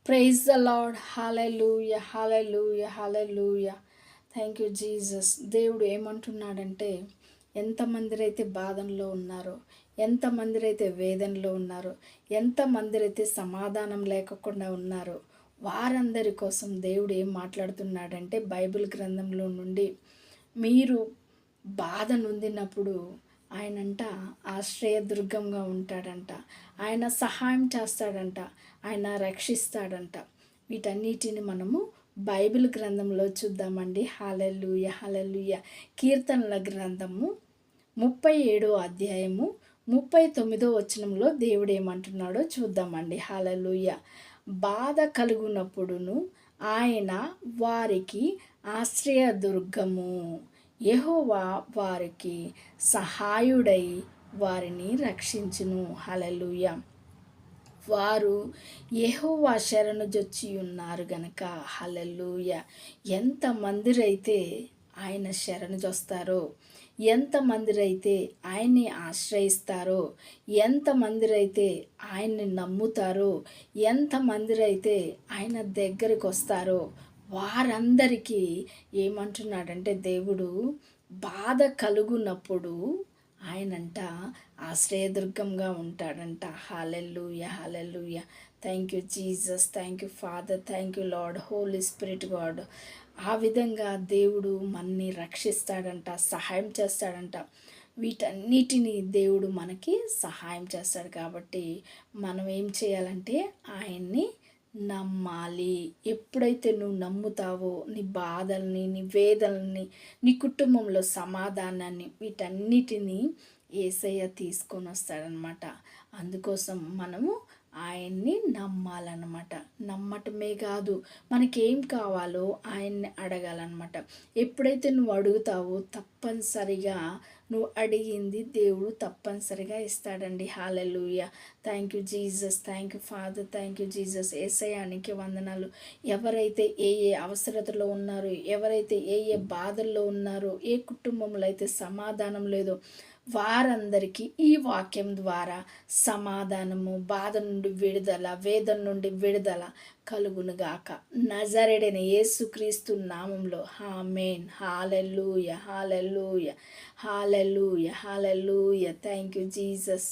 Praise the lord. Hallelujah, hallelujah, hallelujah. Thank you Jesus. దేవుడు ఏమంటున్నాడంటే, ఎంతమందిరైతే బాధల్లో ఉన్నారో, ఎంతమందిరైతే వేదనలో ఉన్నారో, ఎంతమందిరైతే సమాధానం లేకుండా ఉన్నారో, వారందరి కోసం దేవుడు ఏం మాట్లాడుతున్నాడంటే, బైబిల్ గ్రంథంలో నుండి మీరు బాధ నొందినప్పుడు ఆయనంట ఆశ్రయదుర్గంగా ఉంటాడంట. ఆయన సహాయం చేస్తాడంట. ఆయన రక్షిస్తాడంట. వీటన్నిటిని మనము బైబిల్ గ్రంథంలో చూద్దామండి. హల్లెలూయా, హల్లెలూయా. కీర్తనల గ్రంథము 37 అధ్యాయము 39 వచనంలో దేవుడు ఏమంటున్నాడో చూద్దామండి. హల్లెలూయా. బాధ కలుగునప్పుడును ఆయన వారికి ఆశ్రయదుర్గము, యెహోవా వారికి సహాయుడై వారిని రక్షించును. హల్లెలూయా. వారు యెహోవా శరణుజొచ్చి ఉన్నారు గనక. హల్లెలూయా. ఎంతమందిరైతే ఆయన శరణుజొస్తారో, ఎంతమందిరైతే ఆయన్ని ఆశ్రయిస్తారో, ఎంతమందిరైతే ఆయన్ని నమ్ముతారో, ఎంతమందిరైతే ఆయన దగ్గరికి వస్తారో వారందరికీ ఏమంటున్నాడంటే దేవుడు, బాధ కలుగునప్పుడు ఆయనంట ఆశ్రయదుర్గంగా ఉంటాడంట. Hallelujah, hallelujah. Thank you Jesus, thank you father, thank you lord, holy spirit God. ఆ విధంగా దేవుడు మనని రక్షిస్తాడంట, సహాయం చేస్తాడంట. వీటన్నిటినీ దేవుడు మనకి సహాయం చేస్తాడు. కాబట్టి మనం ఏం చేయాలంటే ఆయన్ని నమ్మాలి. ఎప్పుడైతే నువ్వు నమ్ముతావో నీ బాధల్ని, నీ వేదనల్ని, నీ కుటుంబంలో సమాధానాన్ని, వీటన్నిటినీ యేసయ్య తీసుకొని వస్తాడనమాట. అందుకోసం మనము ఆయన్ని నమ్మాలన్నమాట. నమ్మటమే కాదు, మనకేం కావాలో ఆయన్ని అడగాలన్నమాట. ఎప్పుడైతే నువ్వు అడుగుతావో తప్పనిసరిగా నువ్వు అడిగింది దేవుడు తప్పనిసరిగా ఇస్తాడండి. Hallelujah. Thank you Jesus, thank you father, thank you Jesus. యేసయ్యానికి వందనాలు. ఎవరైతే ఏ ఏ అవసరతలో ఉన్నారో, ఎవరైతే ఏ ఏ బాధల్లో ఉన్నారో, ఏ కుటుంబంలో అయితే సమాధానం లేదో వారందరికీ ఈ వాక్యం ద్వారా సమాధానము, బాధ నుండి విడుదల, వేదన నుండి విడుదల కలుగునుగాక. నజరేడైన యేసుక్రీస్తు నామంలో amen. Hallelujah, hallelujah, hallelujah, hallelujah. Thank you Jesus.